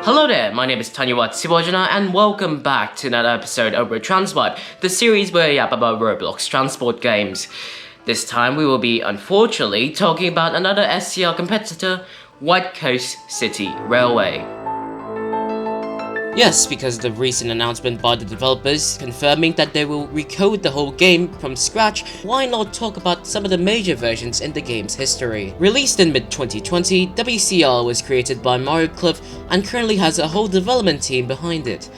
Hello there, my name is Thanyawat Srivajana and welcome back to another episode of RoTransWipe, the series where we yap about Roblox Transport Games. This time we will be, unfortunately, talking about another SCR competitor, Whitecoast City Railway. Yes, because of the recent announcement by the developers confirming that they will recode the whole game from scratch, why not talk about some of the major versions in the game's history? Released in mid-2020, WCR was created by Mario Cliff and currently has a whole development team behind it.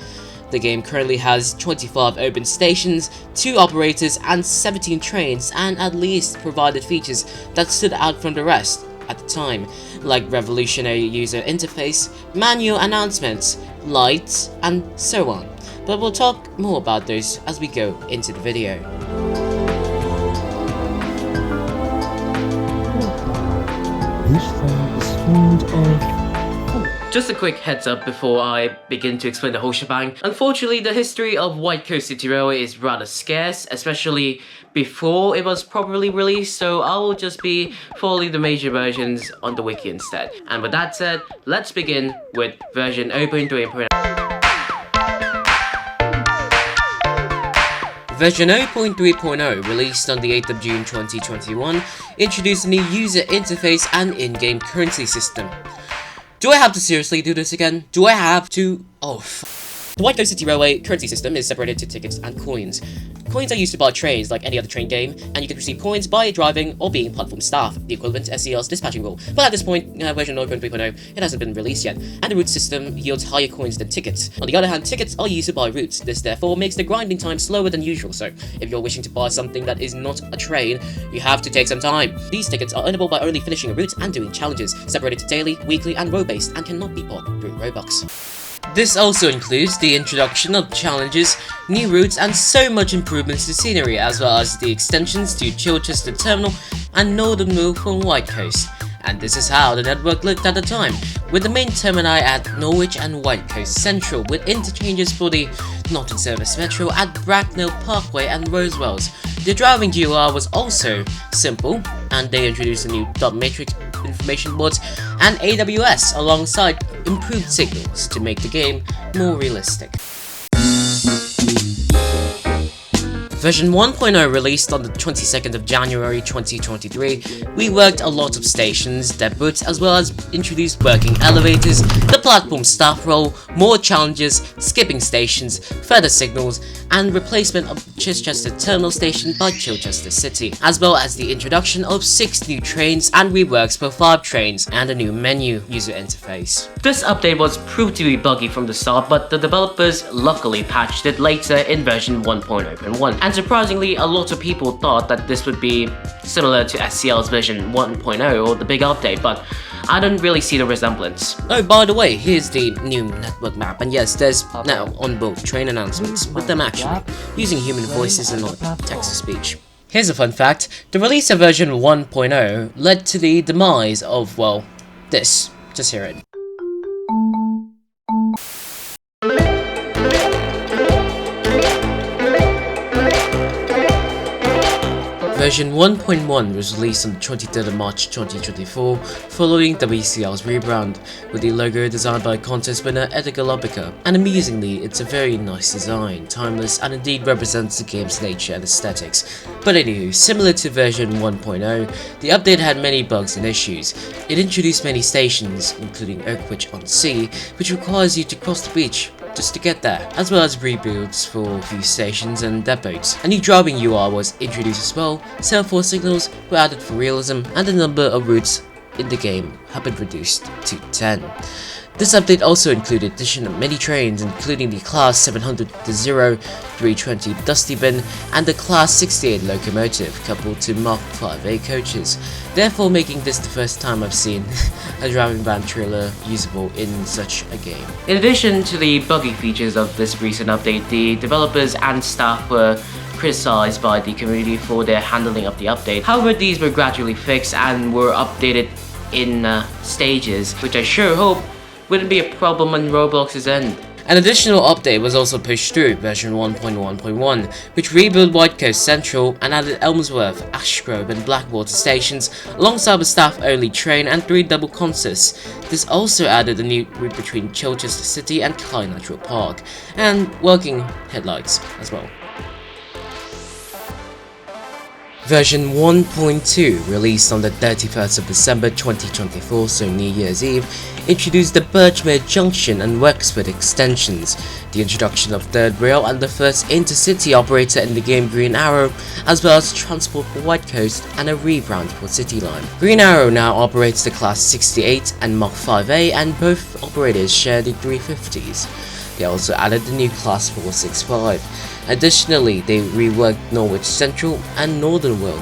The game currently has 25 open stations, 2 operators and 17 trains, and at least provided features that stood out from the rest at the time, like revolutionary user interface, manual announcements, lights, and so on. But we'll talk more about those as we go into the video. This thing is fond of... Just a quick heads up before I begin to explain the whole shebang. Unfortunately, the history of Whitecoast City Railway is rather scarce, especially before it was properly released, so I will just be following the major versions on the wiki instead. And with that said, let's begin with version 0.3.0. Version 0.3.0, released on the 8th of June 2021, introduced a new user interface and in-game currency system. Do I have to seriously do this again? Do I have to? Oh, The Whitecoast City Railway currency system is separated to tickets and coins. Coins are used to buy trains like any other train game, and you can receive coins by driving or being platform staff, the equivalent to SCR's dispatching rule. But at this point, version 0.3.0, it hasn't been released yet, and the route system yields higher coins than tickets. On the other hand, tickets are used to buy routes. This therefore makes the grinding time slower than usual, so if you're wishing to buy something that is not a train, you have to take some time. These tickets are earnable by only finishing a route and doing challenges, separated to daily, weekly, and row-based, and cannot be bought through Robux. This also includes the introduction of challenges, new routes, and so much improvements to scenery, as well as the extensions to Chichester Terminal and Northern Move from Whitecoast. And this is how the network looked at the time, with the main termini at Norwich and Whitecoast Central, with interchanges for the Northern Service Metro at Bracknell Parkway and Rosewells. The driving GUI was also simple, and they introduced a new dot matrix information boards and AWS alongside improved signals to make the game more realistic. Version 1.0 released on the 22nd of January 2023, reworked a lot of stations, depots, as well as introduced working elevators, the platform staff role, more challenges, skipping stations, further signals, and replacement of Chichester Terminal Station by Chichester City, as well as the introduction of 6 new trains and reworks for 5 trains, and a new menu user interface. This update was proved to be buggy from the start, but the developers luckily patched it later in version 1.0.1. And surprisingly, a lot of people thought that this would be similar to SCR's version 1.0 or the big update, but I don't really see the resemblance. Oh, by the way, here's the new network map, and yes, there's now onboard train announcements, with them actually using human voices and not text-to-speech. Here's a fun fact: the release of version 1.0 led to the demise of, well, this. Just hear it. Version 1.1 was released on the 23rd of March 2024, following WCR's rebrand, with the logo designed by contest winner Edgar Lobica. And amusingly, it's a very nice design, timeless, and indeed represents the game's nature and aesthetics. But anywho, similar to version 1.0, the update had many bugs and issues. It introduced many stations, including Oakwich on Sea, which requires you to cross the beach just to get there, as well as rebuilds for a few stations and depots. A new driving UI was introduced as well, semaphore signals were added for realism, and the number of routes in the game have been reduced to 10. This update also included addition of many trains, including the Class 700 Zero 320 Dusty Bin and the Class 68 locomotive, coupled to Mark 5A coaches, therefore making this the first time I've seen a driving van trailer usable in such a game. In addition to the buggy features of this recent update, the developers and staff were criticized by the community for their handling of the update. However, these were gradually fixed and were updated in stages, which I sure hope wouldn't be a problem on Roblox's end. An additional update was also pushed through, version 1.1.1, which rebuilt Whitecoast Central and added Elmsworth, Ashgrove and Blackwater stations alongside a staff-only train and 3 double concerts. This also added a new route between Chichester City and Clyde Natural Park, and working headlights as well. Version 1.2, released on the 31st of December 2024, so New Year's Eve, introduced the Birchmere Junction and Wexford extensions, the introduction of Third Rail and the first intercity operator in the game Green Arrow, as well as transport for Whitecoast and a rebrand for City Line. Green Arrow now operates the Class 68 and Mach 5A, and both operators share the 350s. They also added the new Class 465. Additionally, they reworked Norwich Central and Northern Will.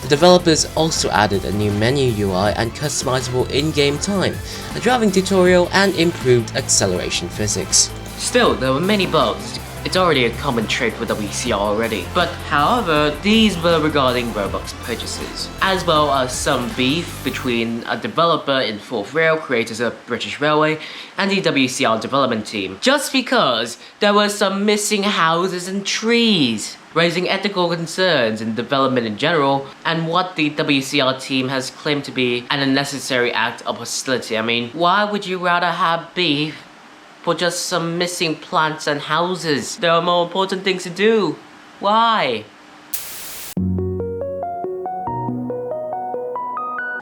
The developers also added a new menu UI and customizable in-game time, a driving tutorial and improved acceleration physics. Still, there were many bugs. It's already a common trait with WCR already. But however, these were regarding Roblox purchases, as well as some beef between a developer in 4th Rail, creators of British Railway, and the WCR development team, just because there were some missing houses and trees, raising ethical concerns in development in general, and what the WCR team has claimed to be an unnecessary act of hostility. I mean, why would you rather have beef for just some missing plants and houses? There are more important things to do. Why?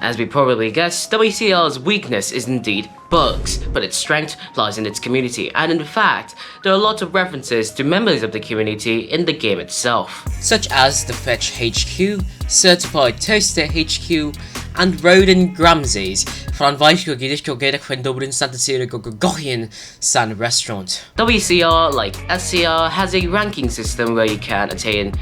As we probably guessed, WCR's weakness is indeed bugs, but its strength lies in its community, and in fact, there are lots of references to members of the community in the game itself, such as the Fetch HQ, Certified Toaster HQ, and Roden Gramsay's San restaurant. WCR, like SCR, has a ranking system where you can attain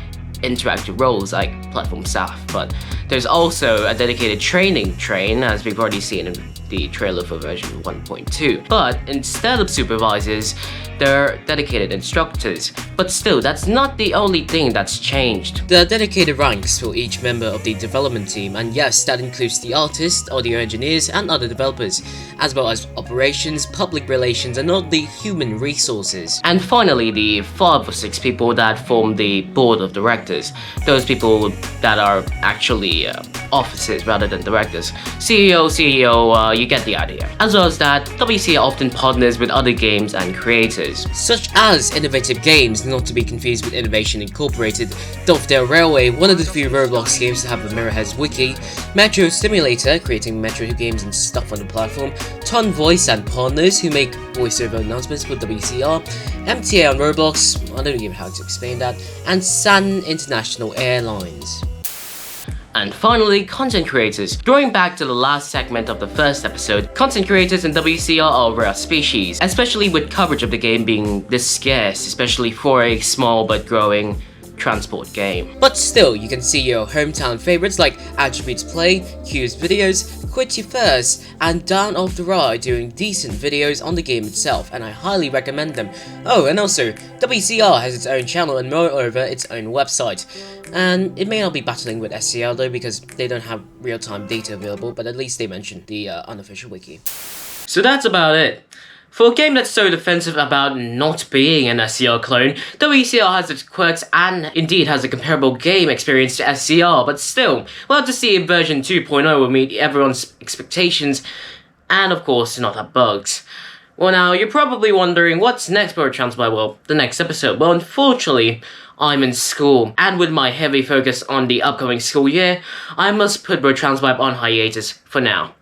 interactive roles like platform staff, but there's also a dedicated training train, as we've already seen in the trailer for version 1.2. But instead of supervisors, there are dedicated instructors. But still, that's not the only thing that's changed. There are dedicated ranks for each member of the development team, and yes, that includes the artists, audio engineers, and other developers, as well as operations, public relations, and all the human resources. And finally, the 5 or 6 people that form the board of directors. Those people that are actually officers rather than directors. CEO, you get the idea. As well as that, WCR often partners with other games and creators, such as Innovative Games, not to be confused with Innovation Incorporated, Dovedale Railway, one of the few Roblox games to have a Mirrorhead's wiki, Metro Simulator, creating Metro games and stuff on the platform, Ton Voice and partners who make voiceover announcements for WCR, MTA on Roblox, I don't even know how to explain that, and Sun International Airlines. And finally, content creators. Going back to the last segment of the first episode, content creators in WCR are a rare species, especially with coverage of the game being this scarce, especially for a small but growing transport game. But still, you can see your hometown favorites like Attributes Play, Q's videos, Quit Your First, and Down Off the Ride doing decent videos on the game itself, and I highly recommend them. Oh, and also, WCR has its own channel and moreover its own website. And it may not be battling with SCR though, because they don't have real-time data available, but at least they mentioned the unofficial wiki. So that's about it. For a game that's so defensive about not being an SCR clone, WCR has its quirks and indeed has a comparable game experience to SCR, but still, we'll have to see if version 2.0 will meet everyone's expectations and of course not have bugs. Well, now you're probably wondering what's next for RoTransWipe, well, the next episode. Well, unfortunately, I'm in school, and with my heavy focus on the upcoming school year, I must put RoTransWipe on hiatus for now.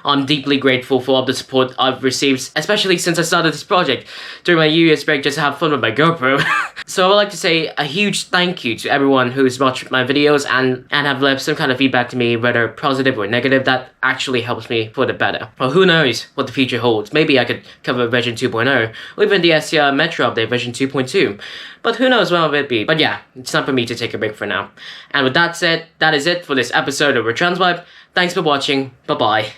I'm deeply grateful for all the support I've received, especially since I started this project during my New Year's break just to have fun with my GoPro. So I would like to say a huge thank you to everyone who's watched my videos and have left some kind of feedback to me, whether positive or negative. That actually helps me for the better. Well, who knows what the future holds. Maybe I could cover version 2.0 or even the SCR Metro update version 2.2. But who knows when will it be. But yeah, it's time for me to take a break for now. And with that said, that is it for this episode of RoTransWipe. Thanks for watching. Bye-bye.